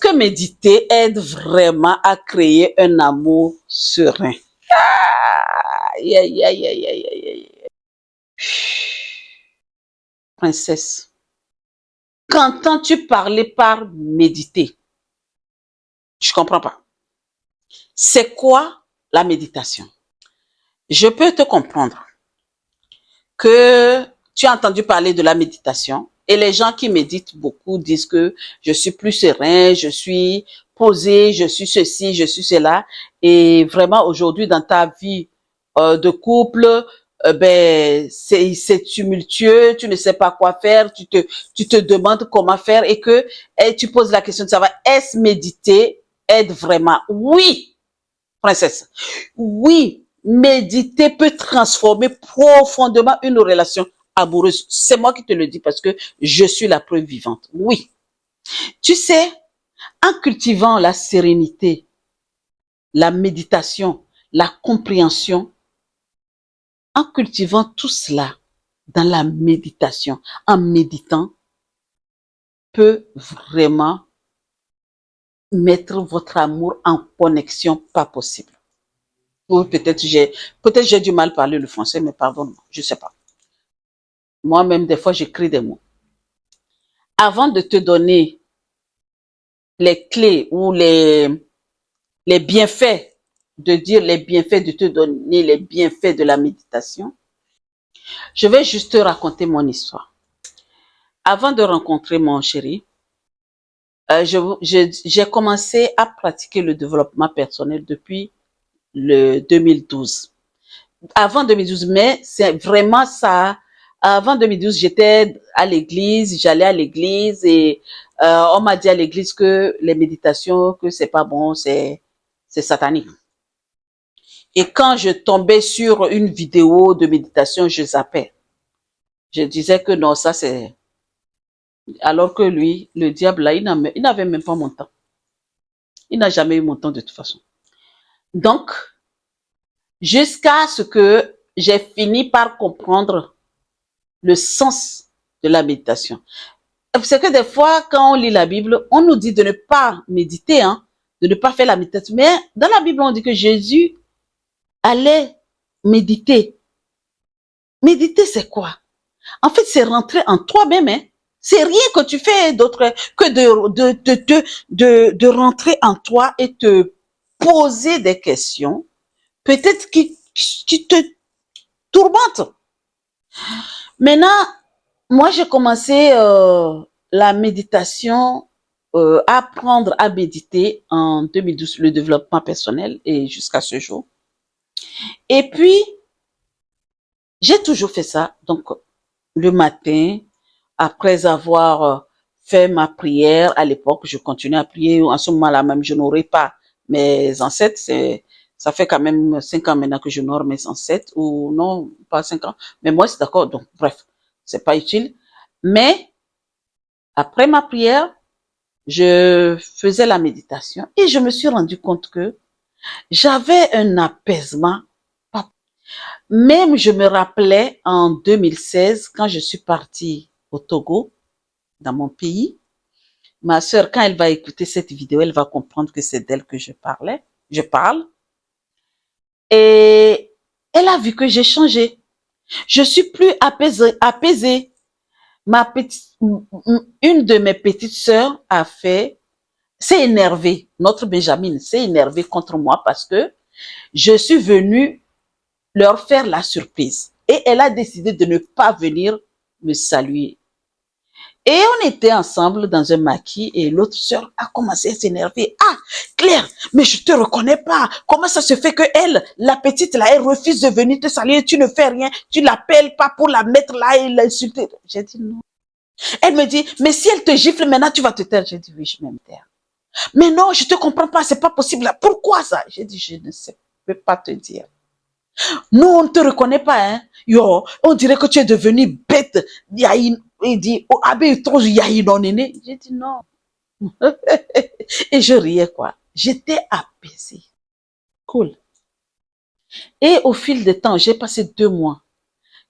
que méditer aide vraiment à créer un amour serein? Aïe, aïe, aïe, aïe, aïe, aïe, aïe. Princesse, qu'entends-tu parler par méditer? Je comprends pas. C'est quoi la méditation? Je peux te comprendre que tu as entendu parler de la méditation et les gens qui méditent beaucoup disent que je suis plus serein, je suis posé, je suis ceci, je suis cela. Et vraiment aujourd'hui dans ta vie de couple, ben c'est tumultueux, tu ne sais pas quoi faire, tu te demandes comment faire et tu poses la question de savoir est-ce méditer aide vraiment? Oui, princesse. Oui, méditer peut transformer profondément une relation amoureuse. C'est moi qui te le dis parce que je suis la preuve vivante. Oui. Tu sais, en cultivant la sérénité, la méditation, la compréhension, en cultivant tout cela dans la méditation, en méditant, peut vraiment mettre votre amour en connexion pas possible. Ou peut-être j'ai du mal à parler le français, mais pardonne-moi, je sais pas. Moi-même, des fois, j'écris des mots. Avant de te donner les clés ou les bienfaits, de dire les bienfaits, de te donner les bienfaits de la méditation, je vais juste te raconter mon histoire. Avant de rencontrer mon chéri, j'ai commencé à pratiquer le développement personnel depuis le 2012. Avant 2012, mais c'est vraiment ça. Avant 2012, j'étais à l'église, j'allais à l'église et on m'a dit à l'église que les méditations, que c'est pas bon, c'est satanique. Et quand je tombais sur une vidéo de méditation, je zappais. Je disais que non, ça c'est... Alors que lui, le diable là, il n'avait même pas mon temps. Il n'a jamais eu mon temps de toute façon. Donc, jusqu'à ce que j'ai fini par comprendre le sens de la méditation. C'est que des fois, quand on lit la Bible, on nous dit de ne pas méditer, hein, de ne pas faire la méditation. Mais dans la Bible, on dit que Jésus allait méditer. Méditer, c'est quoi? En fait, c'est rentrer en toi-même. Hein. C'est rien que tu fais d'autre que de rentrer en toi et te poser des questions, peut-être qui te tourmentent. Maintenant, moi, j'ai commencé la méditation, apprendre à méditer en 2012, le développement personnel et jusqu'à ce jour. Et puis, j'ai toujours fait ça. Donc, le matin, après avoir fait ma prière, à l'époque, je continuais à prier. En ce moment-là, même, je n'aurais pas mes ancêtres. Ça fait quand même 5 ans maintenant que je n'aurai mes ancêtres. Ou non, pas 5 ans. Mais moi, c'est d'accord. Donc, bref, c'est pas utile. Mais, après ma prière, je faisais la méditation et je me suis rendu compte que j'avais un apaisement. Même je me rappelais en 2016, quand je suis partie au Togo, dans mon pays, ma sœur, quand elle va écouter cette vidéo, elle va comprendre que c'est d'elle que je parle. Et elle a vu que j'ai changé. Je suis plus apaisée. Une de mes petites sœurs s'est énervée. Notre Benjamin s'est énervée contre moi parce que je suis venue leur faire la surprise. Et elle a décidé de ne pas venir me saluer. Et on était ensemble dans un maquis et l'autre sœur a commencé à s'énerver. Ah, Claire, mais je te reconnais pas. Comment ça se fait que elle, la petite là, elle refuse de venir te saluer, tu ne fais rien, tu l'appelles pas pour la mettre là et l'insulter. J'ai dit non. Elle me dit, mais si elle te gifle maintenant, tu vas te taire. J'ai dit oui, je vais me taire. Mais non, je te comprends pas, c'est pas possible. Pourquoi ça? J'ai dit, je ne sais, peux pas te dire. Nous, on ne te reconnaît pas, hein. Yo, on dirait que tu es devenu bête. Il dit, oh, abe, trop yahi non néné. J'ai dit non. Et je riais, quoi. J'étais apaisée. Cool. Et au fil du temps, j'ai passé 2 mois.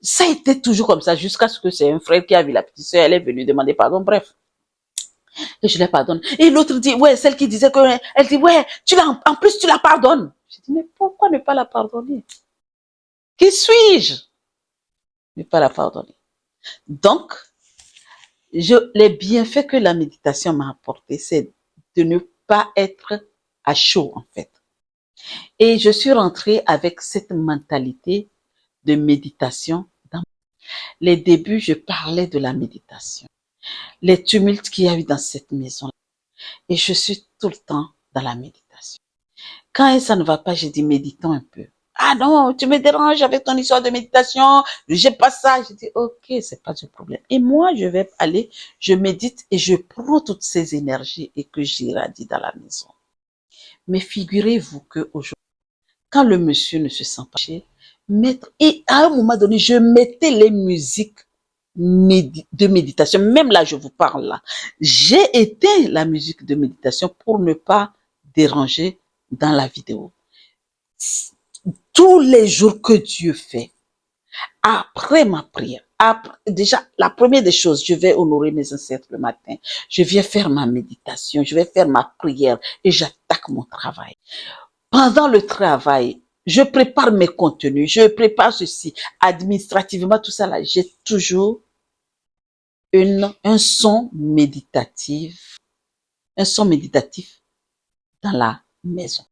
Ça a été toujours comme ça, jusqu'à ce que c'est un frère qui a vu la petite sœur, elle est venue demander pardon, bref. Et je les pardonne. Et l'autre dit, ouais, celle qui disait que, elle dit, ouais, en plus tu la pardonnes. Je dis, mais pourquoi ne pas la pardonner? Qui suis-je? Ne pas la pardonner. Donc, les bienfaits que la méditation m'a apporté, c'est de ne pas être à chaud, en fait. Et je suis rentrée avec cette mentalité de méditation. Dans les débuts, je parlais de la méditation, les tumultes qu'il y a eu dans cette maison. Et je suis tout le temps dans la méditation. Quand ça ne va pas, je dis méditons un peu. Ah non, tu me déranges avec ton histoire de méditation, j'ai pas ça. Je dis ok, c'est pas du problème. Et moi, je vais aller, je médite et je prends toutes ces énergies et que j'irradie dans la maison. Mais figurez-vous qu'aujourd'hui, quand le monsieur ne se sent pas chez, et à un moment donné, je mettais les musiques de méditation. Même là, je vous parle là. J'ai éteint la musique de méditation pour ne pas déranger dans la vidéo. Tous les jours que Dieu fait, après ma prière, déjà, la première des choses, je vais honorer mes ancêtres le matin. Je viens faire ma méditation, je vais faire ma prière et j'attaque mon travail. Pendant le travail, je prépare mes contenus, je prépare ceci, administrativement, tout ça là, j'ai toujours un son méditatif, dans la maison.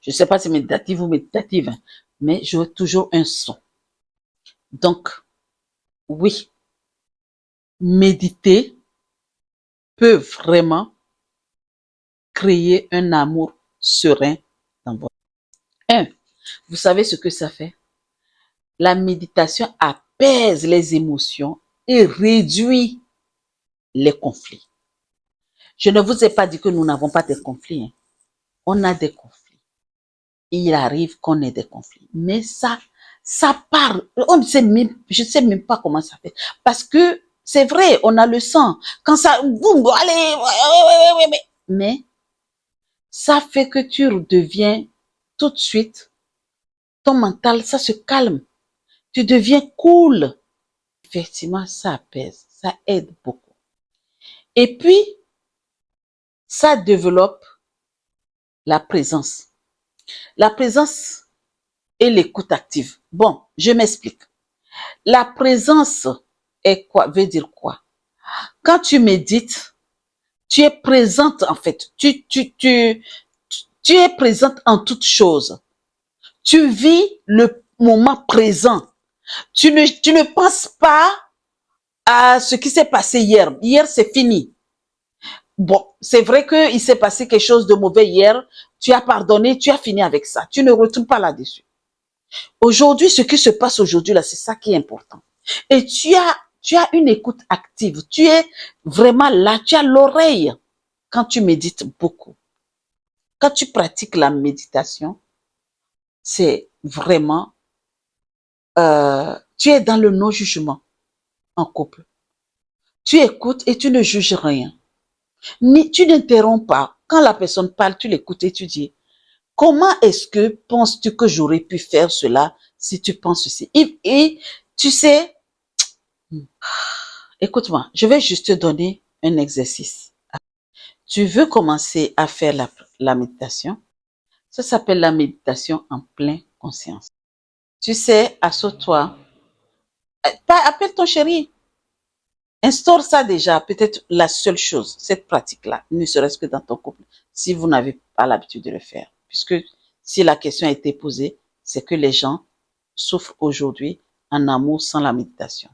Je ne sais pas si c'est méditatif ou méditative, hein, mais j'ai toujours un son. Donc, oui, méditer peut vraiment créer un amour serein dans votre vie. Vous savez ce que ça fait? La méditation apaise les émotions et réduit les conflits. Je ne vous ai pas dit que nous n'avons pas de conflits. Hein. On a des conflits. Il arrive qu'on ait des conflits. Mais ça part. On ne sait même, je ne sais même pas comment ça fait. Parce que c'est vrai, on a le sang. Quand ça, boum, allez, mais ça fait que tu deviens tout de suite, ton mental, ça se calme. Tu deviens cool. Effectivement, ça apaise, ça aide beaucoup. Et puis, ça développe la présence. La présence et l'écoute active. Bon, je m'explique. La présence est quoi? Veut dire quoi? Quand tu médites, tu es présente en fait. Tu es présente en toutes choses. Tu vis le moment présent. Tu ne penses pas à ce qui s'est passé hier. Hier, c'est fini. Bon, c'est vrai qu'il s'est passé quelque chose de mauvais hier. Tu as pardonné, tu as fini avec ça. Tu ne retournes pas là-dessus. Aujourd'hui, ce qui se passe aujourd'hui, là, c'est ça qui est important. Et tu as une écoute active. Tu es vraiment là. Tu as l'oreille quand tu médites beaucoup. Quand tu pratiques la méditation, c'est vraiment, tu es dans le non-jugement en couple. Tu écoutes et tu ne juges rien. Tu n'interromps pas. Quand la personne parle, tu l'écoutes et tu dis, comment est-ce que penses-tu que j'aurais pu faire cela si tu penses ceci? Et tu sais, écoute-moi, je vais juste te donner un exercice. Tu veux commencer à faire la méditation? Ça s'appelle la méditation en pleine conscience. Tu sais, assois-toi, appelle ton chéri, instaure ça déjà, peut-être la seule chose, cette pratique-là, ne serait-ce que dans ton couple, si vous n'avez pas l'habitude de le faire. Puisque si la question a été posée, c'est que les gens souffrent aujourd'hui en amour sans la méditation.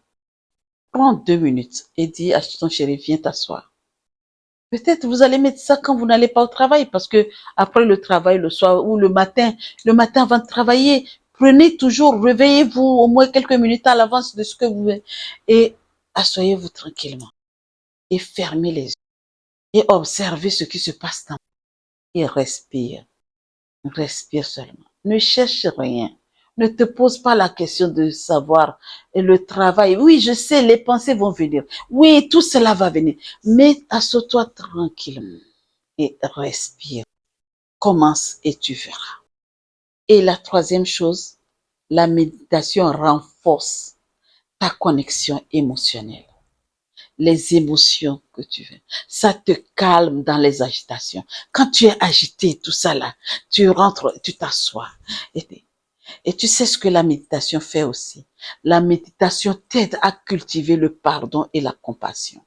Prends 2 minutes et dis à ton chéri, viens t'asseoir. Peut-être vous allez mettre ça quand vous n'allez pas au travail, parce que après le travail, le soir ou le matin avant de travailler, prenez toujours, réveillez-vous au moins quelques minutes à l'avance de ce que vous voulez et asseyez-vous tranquillement et fermez les yeux et observez ce qui se passe dans vous et respire. Respire seulement. Ne cherche rien. Ne te pose pas la question de savoir le travail. Oui, je sais, les pensées vont venir. Oui, tout cela va venir. Mais assois-toi tranquillement et respire. Commence et tu verras. Et la troisième chose, la méditation renforce ta connexion émotionnelle. les émotions que tu veux. Ça te calme dans les agitations. Quand tu es agité, tout ça là, tu rentres, tu t'assois. Et tu sais ce que la méditation fait aussi. La méditation t'aide à cultiver le pardon et la compassion.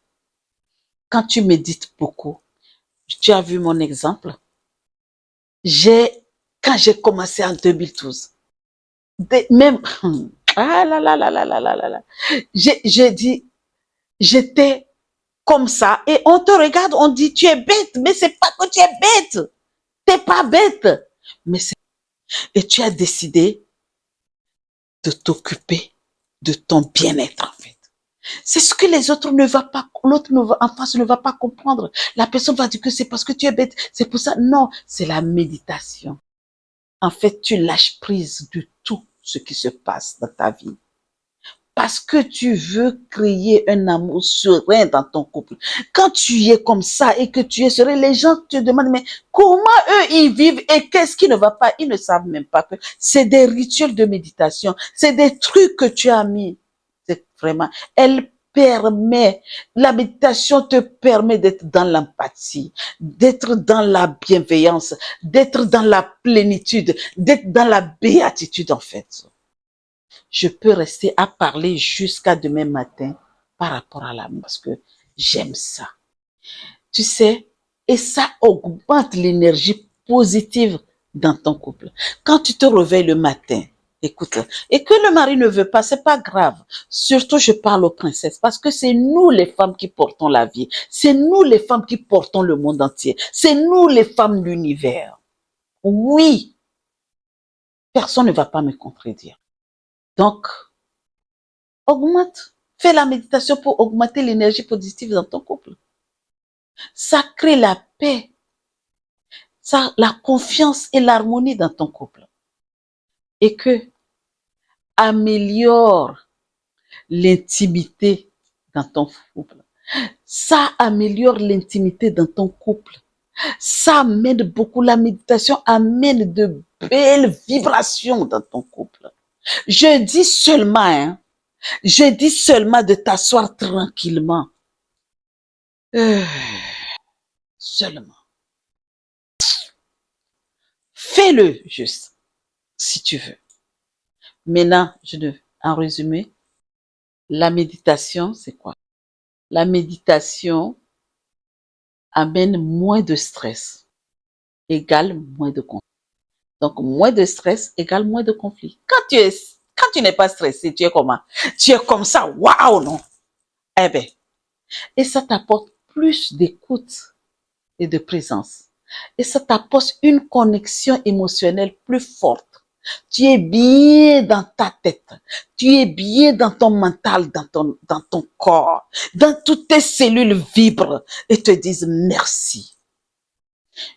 Quand tu médites beaucoup, tu as vu mon exemple, quand j'ai commencé en 2012, même, ah là là là là là là là, j'ai dit, j'étais comme ça, et on te regarde, on dit, tu es bête, mais c'est pas que tu es bête, t'es pas bête, mais c'est, et tu as décidé de t'occuper de ton bien-être, en fait. C'est ce que les autres ne va pas, l'autre en face ne va pas comprendre. La personne va dire que c'est parce que tu es bête, c'est pour ça. Non, c'est la méditation. En fait, tu lâches prise de tout ce qui se passe dans ta vie. Parce que tu veux créer un amour serein dans ton couple. Quand tu es comme ça et que tu es serein, les gens te demandent, mais comment eux ils vivent et qu'est-ce qui ne va pas? Ils ne savent même pas que c'est des rituels de méditation. C'est des trucs que tu as mis. C'est vraiment, la méditation te permet d'être dans l'empathie, d'être dans la bienveillance, d'être dans la plénitude, d'être dans la béatitude en fait. Je peux rester à parler jusqu'à demain matin par rapport à l'amour parce que j'aime ça. Tu sais, et ça augmente l'énergie positive dans ton couple. Quand tu te réveilles le matin, écoute, et que le mari ne veut pas, c'est pas grave. Surtout, je parle aux princesses parce que c'est nous les femmes qui portons la vie. C'est nous les femmes qui portons le monde entier. C'est nous les femmes de l'univers. Oui, personne ne va pas me contredire. Donc, augmente. Fais la méditation pour augmenter l'énergie positive dans ton couple. Ça crée la paix, ça, la confiance et l'harmonie dans ton couple. Et que améliore l'intimité dans ton couple. Ça améliore l'intimité dans ton couple. Ça amène beaucoup, la méditation amène de belles vibrations dans ton couple. Je dis seulement, de t'asseoir tranquillement. Seulement. Fais-le juste, si tu veux. Maintenant, en résumé, la méditation, c'est quoi? La méditation amène moins de stress, égale moins de conflit. Donc, moins de stress égale moins de conflit. Quand tu n'es pas stressé, tu es comment? Tu es comme ça, waouh, non? Eh ben, et ça t'apporte plus d'écoute et de présence. Et ça t'apporte une connexion émotionnelle plus forte. Tu es bien dans ta tête. Tu es bien dans ton mental, dans ton corps. Dans toutes tes cellules vibrent et te disent merci.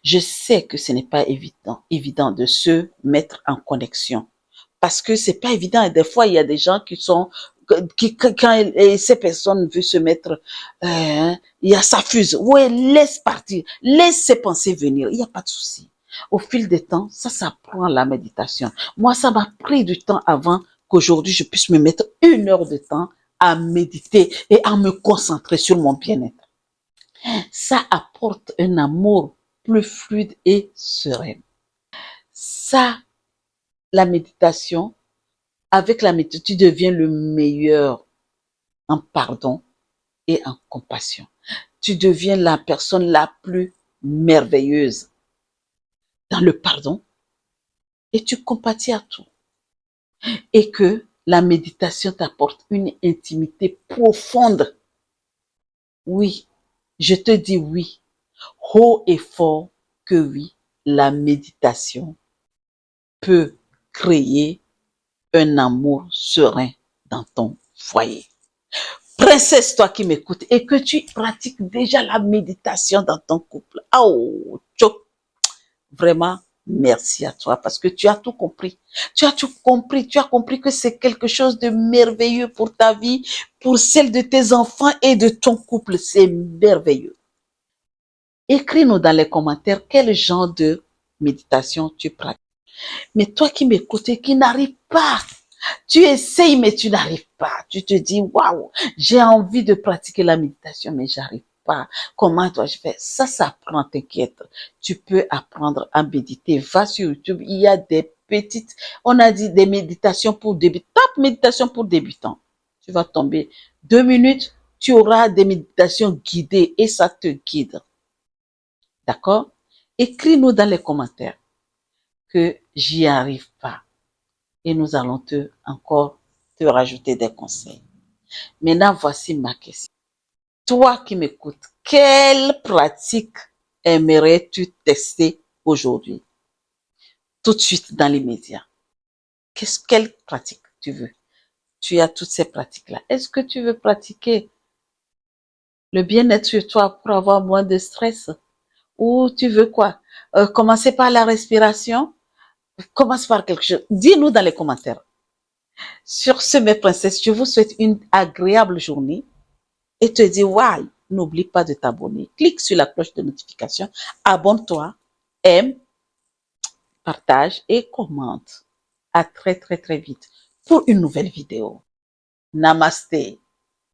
Je sais que ce n'est pas évident de se mettre en connexion. Parce que c'est pas évident. Et des fois, il y a des gens quand ces personnes veulent se mettre, il y a ça fuse. Ouais, laisse partir. Laisse ces pensées venir. Il n'y a pas de souci. Au fil des temps, ça prend la méditation. Moi, ça m'a pris du temps avant qu'aujourd'hui, je puisse me mettre 1 heure de temps à méditer et à me concentrer sur mon bien-être. Ça apporte un amour plus fluide et serein. Ça, la méditation, avec la méditation, tu deviens le meilleur en pardon et en compassion. Tu deviens la personne la plus merveilleuse dans le pardon et tu compatis à tout. Et que la méditation t'apporte une intimité profonde. Oui, je te dis oui, haut et fort que oui, la méditation peut créer un amour serein dans ton foyer. Princesse, toi qui m'écoutes et que tu pratiques déjà la méditation dans ton couple. Oh, vraiment, merci à toi parce que tu as tout compris. Tu as tout compris. Tu as compris que c'est quelque chose de merveilleux pour ta vie, pour celle de tes enfants et de ton couple. C'est merveilleux. Écris-nous dans les commentaires quel genre de méditation tu pratiques. Mais toi qui m'écoutes et qui n'arrive pas Tu essayes, mais tu n'arrives pas. Tu te dis, waouh, j'ai envie de pratiquer la méditation, mais j'arrive pas. Comment dois-je faire? Ça s'apprend, t'inquiète. Tu peux apprendre à méditer. Va sur YouTube, il y a des petites, on a dit des méditations pour débutants. Tape méditation pour débutants. Tu vas tomber 2 minutes, tu auras des méditations guidées et ça te guide. D'accord? Écris-nous dans les commentaires que j'y arrive pas. Et nous allons encore te rajouter des conseils. Maintenant, voici ma question. Toi qui m'écoutes, quelle pratique aimerais-tu tester aujourd'hui? Tout de suite dans les médias. Quelle pratique tu veux? Tu as toutes ces pratiques-là. Est-ce que tu veux pratiquer le bien-être sur toi pour avoir moins de stress? Ou tu veux quoi? Commencer par la respiration? Commence par quelque chose. Dis-nous dans les commentaires. Sur ce, mes princesses, je vous souhaite une agréable journée et te dis, waouh, n'oublie pas de t'abonner. Clique sur la cloche de notification, abonne-toi, aime, partage et commente. À très, très, très vite pour une nouvelle vidéo. Namasté.